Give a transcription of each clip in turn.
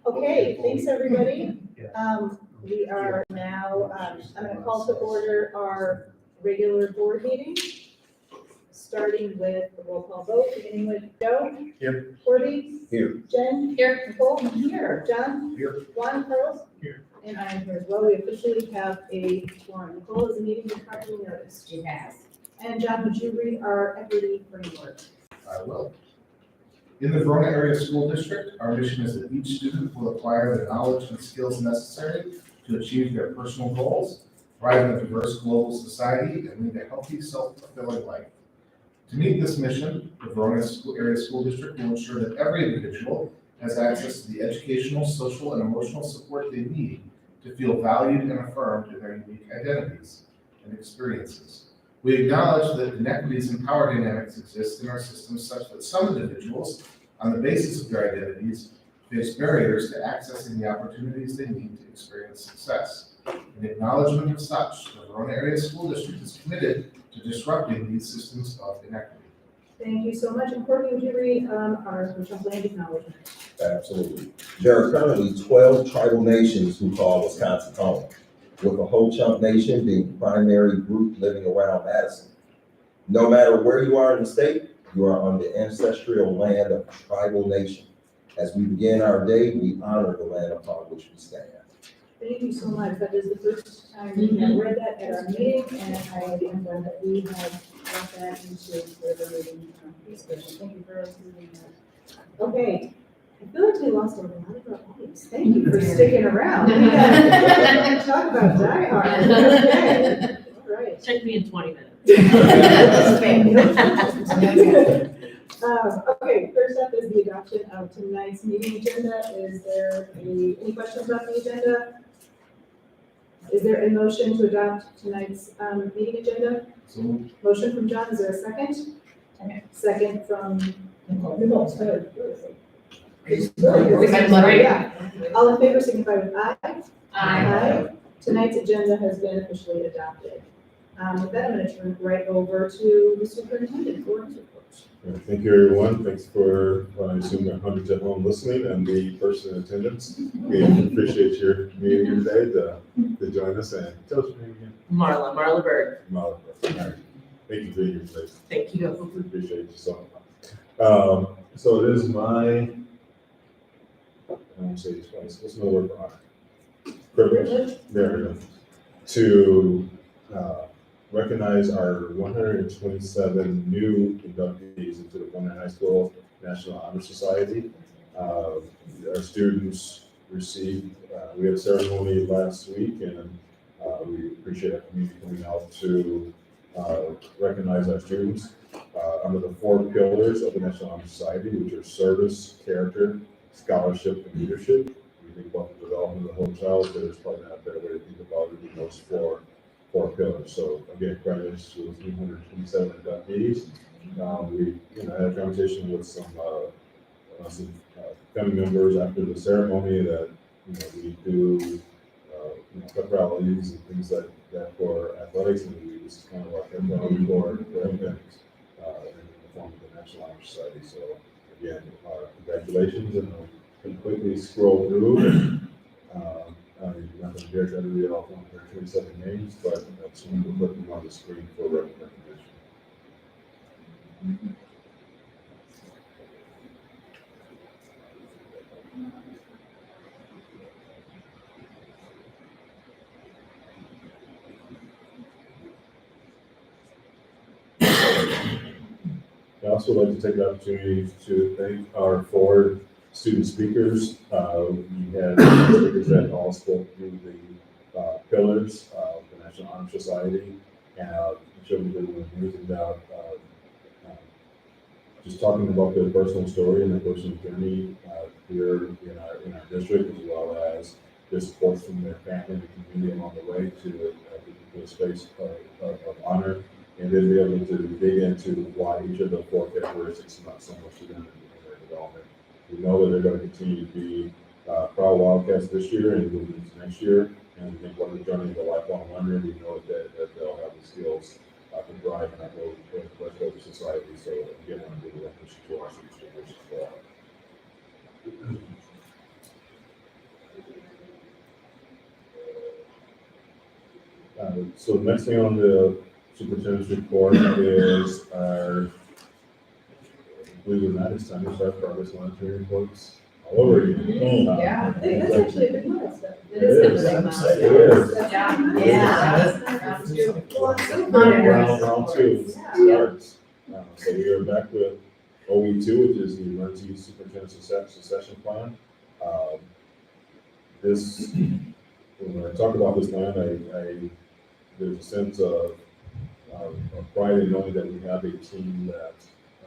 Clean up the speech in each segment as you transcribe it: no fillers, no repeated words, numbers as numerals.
Okay, thanks, everybody. We are now, I'm going to call to order our regular board meeting, starting with the roll call vote, beginning with Joe. Here. Cordy. Here. Jen. Here. Nicole. Here. John. Here. Juan. Carlos. Here. And I am here as well. We officially have a quorum. Nicole, is the meeting been properly noticed? It has. And John, would you read our equity framework? I will. In the Verona Area School District, our mission is that each student will acquire the knowledge and skills necessary to achieve their personal goals, thrive in a diverse global society, and lead a healthy, self-fulfilling life. To meet this mission, the Verona Area School District will ensure that every individual has access to the educational, social, and emotional support they need to feel valued and affirmed in their unique identities and experiences. We acknowledge that inequities and power dynamics exist in our system such that some individuals, on the basis of their identities, face barriers to accessing the opportunities they need to experience success. In acknowledgement of such, the Verona Area School District is committed to disrupting these systems of inequity. Thank you so much. And Courtney, would you read our land acknowledgement? Absolutely. There are currently 12 tribal nations who call Wisconsin home, with the Ho-Chunk Nation being the primary group living around Madison. No matter where you are in the state, you are on the ancestral land of a tribal nation. As we begin our day, we honor the land upon which we stand. Thank you so much. That is the first time we have read that at our meeting, and I am glad that we have brought that into the meeting discussion. Thank you for reading that. Okay. I feel like we lost a lot of our audience. Thank you for sticking around. We got to talk about Die Hard. Okay. All right. Took me in 20 minutes. Okay, first up is the adoption of tonight's meeting agenda. Is there any questions about the agenda? Is there a motion to adopt tonight's meeting agenda? So, Motion from John, is there a second? Second from Nicole. Sorry. Yeah. All in favor, signify with aye. Aye. Tonight's agenda has been officially adopted. With that, I'm going to turn right over to the superintendent for his report. Thank you, everyone. Thanks for, I assume there are hundreds at home listening and the person in attendance. We appreciate your being here today to join us, and tell us your name again. Marla Berg. All right. Thank you for being here today. Thank you. We appreciate you so much. So it is my, I won't say this twice, what's another word for honor? Privilege. There we go. To recognize our 127 new inductees into the Verona High School National Honor Society. Our students received, we had a ceremony last week, and we appreciate our community coming out to recognize our students under the 4 pillars of the National Honor Society, which are service, character, scholarship, and leadership. We think about the development of the whole child, but there's probably not a better way to think about it than those 4 pillars. So again, congratulations to those 327 inductees. We had a conversation with some family members after the ceremony that we do pep rallies and things like that for athletics, and this is kind of like a rally for events in the form of the National Honor Society. So again, congratulations, and I can quickly scroll through. I'm not going to dare try to read off 127 names, but I just wanted to put them on the screen for recognition. I also would like to take the opportunity to thank our 4 student speakers. We had speakers that all spoke through the pillars of the National Honor Society, and showed really an amazing job just talking about their personal story and their personal journey here in our district, as well as their support from their family and community along the way to a space of honor, and then be able to dig into why each of the 4 characteristics meant so much to them in their development. We know that they're going to continue to be proud Wildcats this year and moving into next year, and we think what the journey of a lifelong learner, we know that they'll have the skills to drive and I go to West Coast Society, so again, I'm doing that to our students as well. So the next thing on the superintendent's report is our, believe it or not, it's time to start progress monitoring reports all over again. Yeah, I think that's actually a big milestone. It is It kind of a big is. milestone. It is. Yeah. Round two. Well, I'm so Round glad. two Yeah. starts. So we are back with OE2, which is the Emergency Superintendent Succession Plan. This, when I talk about this plan, there's a sense of pride in knowing that we have a team that,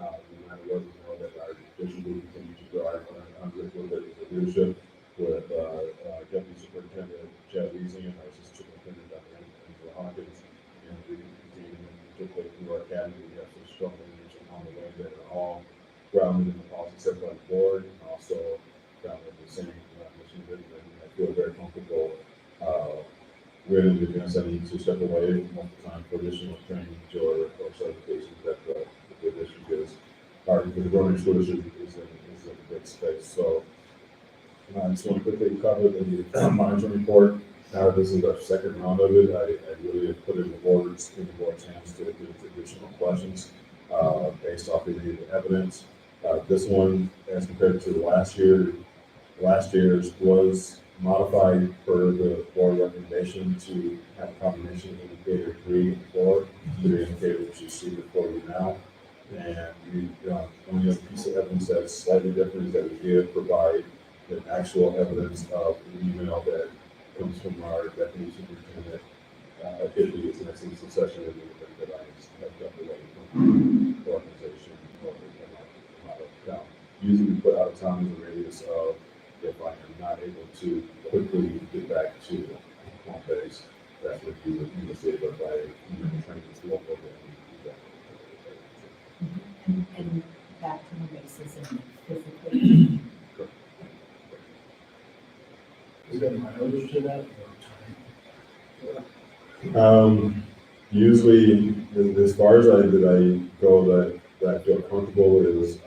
no matter what, we know that our district will continue to drive with the leadership with Deputy Superintendent Chad Weezy and our Assistant Superintendent Dr. Angela Hawkins. And we continue to particularly through our academy, we have some strong leaders along the way that are all grounded in the policy set by the board and also grounded in the same mission vision. And I feel very comfortable really in advance, I need to step away from the time for additional training or certifications that the district is, or the Verona School District is in a good space. So I just want to quickly cover the monitoring report. Now this is our second round of it. I really have put it in the board's hands to do additional questions based off of the evidence. This one, as compared to last year's was modified per the board recommendation to have a combination indicator 3 and 4. The indicator which you see before you now. And we only a piece of evidence that's slightly different is that we did provide the actual evidence of an email that comes from our deputy superintendent. It is an excellent succession that I have done away from the organization or the usually we put out of town as a radius of if I am not able to quickly get back to home base, that's what you would say, but by training to local And back to the basis and physically. Is there mileage to that Usually, as far as I go, that I feel comfortable is as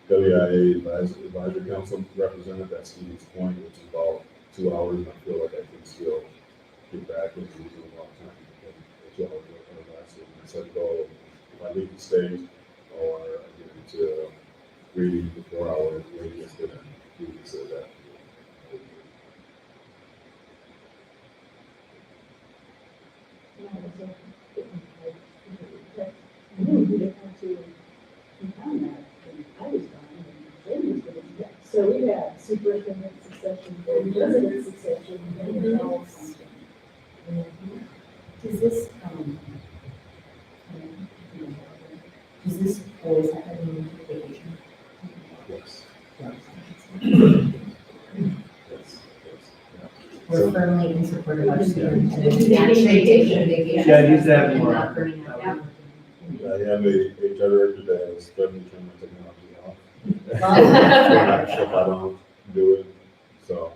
the WIA Advisory Council representative at Stevens Point, which is about 2 hours, and I feel like I can still get back into using a long time. And 2 hours or less. And I said, go, if I leave the state or I get into reading the 4 hour radius, then you can say that. I knew we didn't have to compound that, and I was gone, and Jamie was gone. So we had superintendent succession, resident succession, and else. Does this, does this always have any vacation? Yes. We're firmly in support of our students. Yeah. Actually taking vacation. Yeah, I use that and more. not burning out. I have a HR director that has threatened to turn my technology off. If I don't do it, so.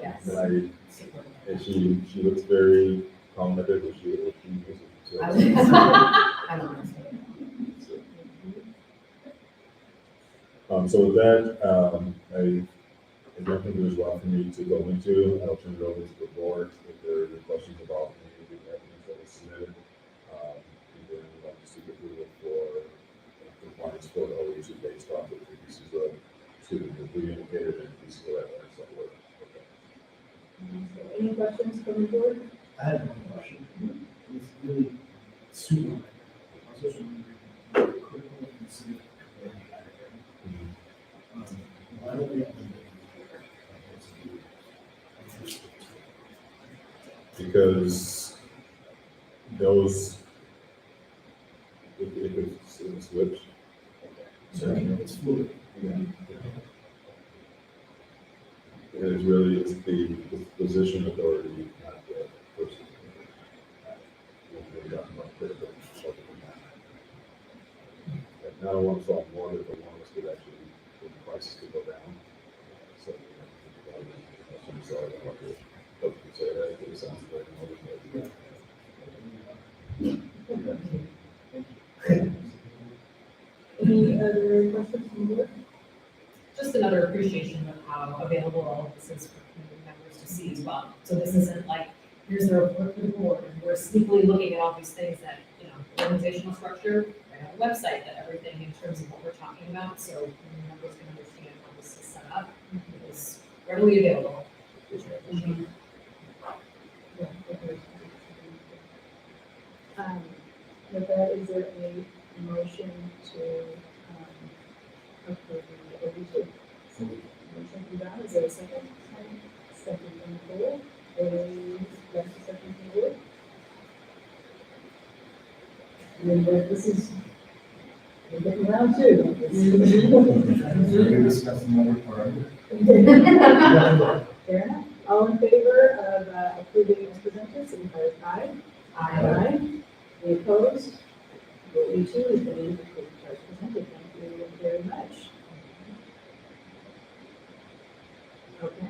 Yes. And she looks very calm at it, but she uses it. I So- was- I don't know. So with that, I don't think there's a lot for me to go into. I'll turn it over to the board if there are any questions about any of the evidence that was submitted. And then we'd like to seek approval for compliance for the OEC based off of the pieces of student complete indicated and pieces of evidence that were. Any questions from the board? I have one question. It's really super. I was just wondering, critical incident preparedness. Why don't we have to? Because those, if it's switched. It's fluid. It is really, it's the position authority, not the person. We're talking about critical. Now I want to solve more that the one could actually, the prices could go down. So, I'm sorry, I don't want to say that, it sounds very motivating. Any other questions from the board? Just another appreciation of how available all of this is for community members to see as well. So this isn't like, here's the report for the board, and we're sleepily looking at all these things that, organizational structure, right on the website, that everything in terms of what we're talking about, so community members can understand how this is set up, it is readily available. Which I appreciate. With that, is there a motion to, approve the OB2? Motion from Don, is there a second? Second from the board, second from the board. And then this is, we're getting round two. We discussed the number for Fair enough. All in favor of approving as presented, signify with aye. Aye. Any opposed? OB2 is being approved as presented. Thank you very much. Okay.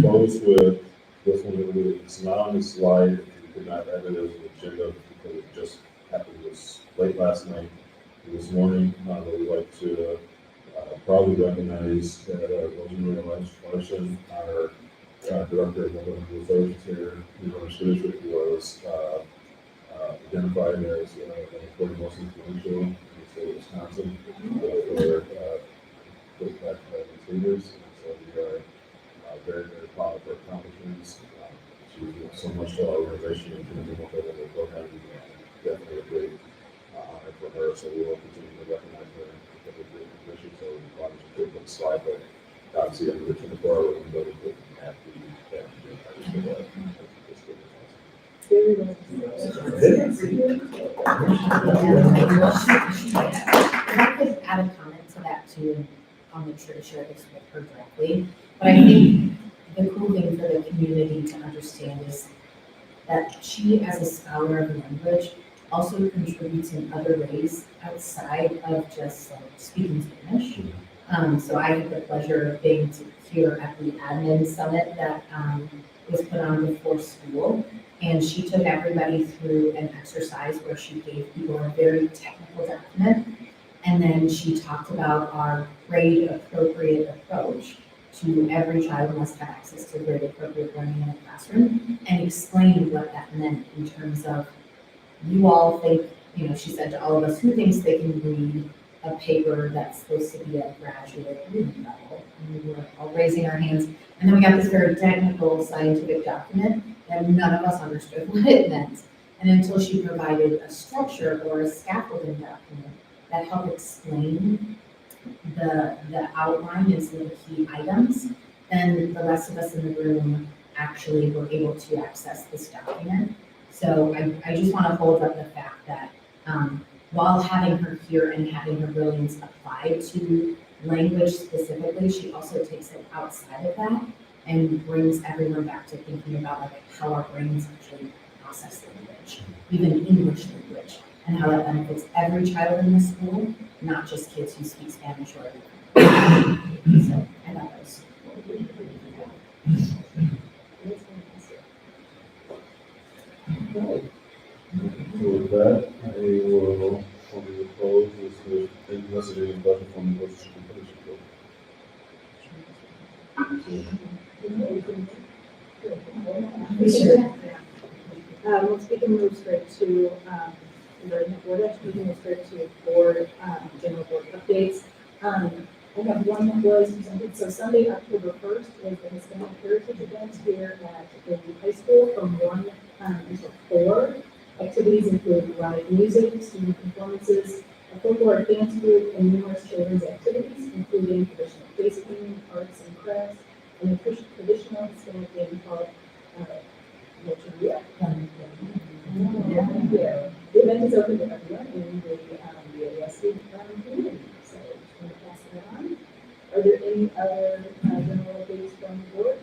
Close with this one, it's not on the slide, if you could not add it as an agenda, because it just happened this late last night. This morning, we'd like to probably recognize Rosemary Larson, our Director of Local Affairs here, in our school district, who was identified as one of the most influential in the state of Wisconsin for leaders. So we are very, very proud of her accomplishments. She did so much to our organization and community the program. Definitely a great honor for her. So we will continue to recognize her because of the position. So we probably should put the slide, but obviously under the 24-hour window, we put at If I could add a comment to that too, I'll make sure to share this with her directly. But I think the cool thing for the community to understand is that she, as a scholar of language, also contributes in other ways outside of just like speaking Spanish. So I had the pleasure of being here at the admin summit that was put on before school. And she took everybody through an exercise where she gave people a very technical document. And then she talked about our grade appropriate approach to every child must have access to grade appropriate learning in a classroom, and explained what that meant in terms of, you all think, she said to all of us, who thinks they can read a paper that's supposed to be at graduate reading level? And we were all raising our hands. And then we got this very technical scientific document that none of us understood what it meant. And until she provided a structure or a scaffolding document that helped explain the outline and some of the key items, then the rest of us in the room actually were able to access this document. So I just want to hold up the fact that while having her here and having her brilliance applied to language specifically, she also takes it outside of that and brings everyone back to thinking about like how our brains actually process language, even English language, and how that benefits every child in the school, not just kids who speak Spanish or other. So I thought that was With that, I will close this, unless there is any question from the Board of Let's we can move straight to, we're actually moving straight to board, general board updates. I have one that was presented, so Sunday, October 1st, is the Hispanic Heritage event here at the high school from 1 until 4. Activities include live music, student performances, a folklore dance group, and numerous children's activities, including traditional face painting, arts and crafts, and a traditional Hispanic game called Loteria. Yeah. The event is open to everyone in the ASD community, so I'm going to pass that on. Are there any other general updates from the board?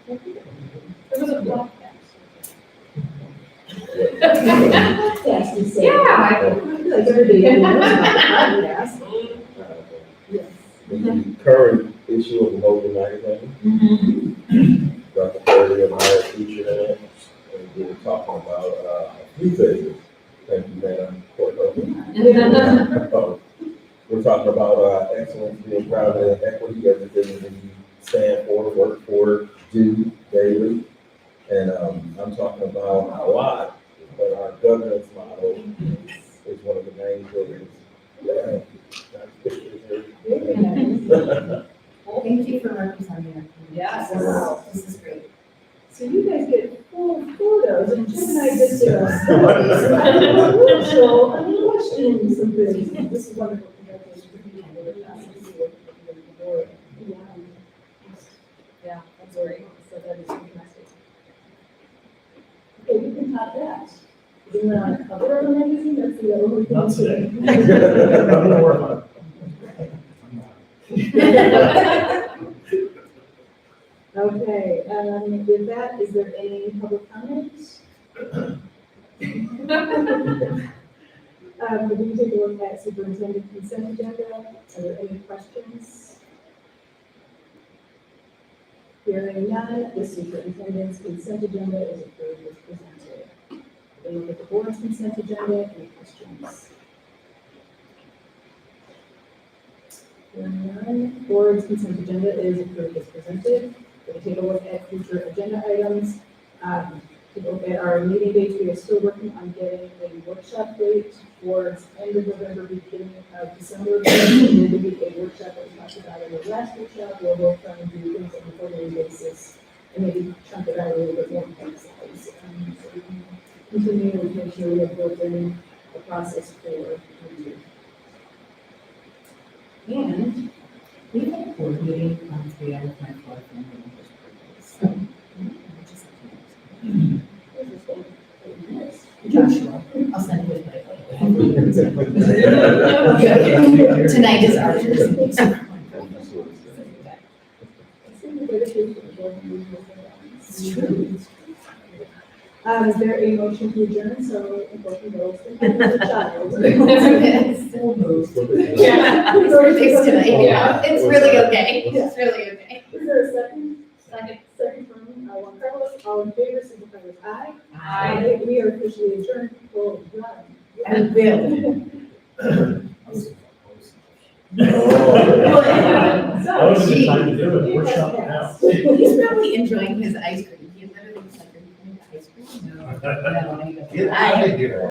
There was a broadcast. Podcast to say. Yeah. I feel like everybody knows about the podcast. Yes. The current issue of the Local magazine, Dr. Perry and I are featured in it. And we're talking about, three phases. Thank you, Madam Clerk. We're talking about, excellence, being grounded in equity, everything that we stand for, work for, do daily. And, I'm talking about a lot, but our governance model is one of the main things. Thank you for representing our community. Yes. This is great. So you guys get full photos, and Jim and I just did a show, I'm questioning some things. This is wonderful, congratulations. Yeah, that's great, so that is fantastic. Okay, you can top that. Isn't that on the cover of the magazine? That's the only thing. Not today. I'm gonna work on Okay, with that, is there any public comments? We can take a look at superintendent consent agenda. Are there any questions? Hearing none, the superintendent's consent agenda is approved as presented. Then look at the board's consent agenda. Any questions? Hearing none, board's consent agenda is approved as presented. We'll take a look at future agenda items. Take a look at our meeting dates. We are still working on getting a workshop date towards end of November, beginning of December. There will be a workshop that we talked about in the last workshop, where we'll try and do things on a quarterly basis and maybe chunk it out a little bit more bite-size. So we can continue to make sure we have built in a process for review. And we had a board meeting on 3 out of my 4 family members' birthdays. So, Joshua, I'll send you his birthday. Tonight is Archer's. It's true. Is there a motion to adjourn? So, important goals. Child. Full move. Yeah, his birthday's tonight. Yeah, it's really okay. It's really okay. Is there a second? Second from Juan Carlos. All in favor, signify with aye. Aye. We are officially adjourned. Well done. And Bill. That was the time to do it, workshop now. He's probably enjoying his ice cream. He literally was like, "Are you going to ice cream?" No. No, I go, Get out of here.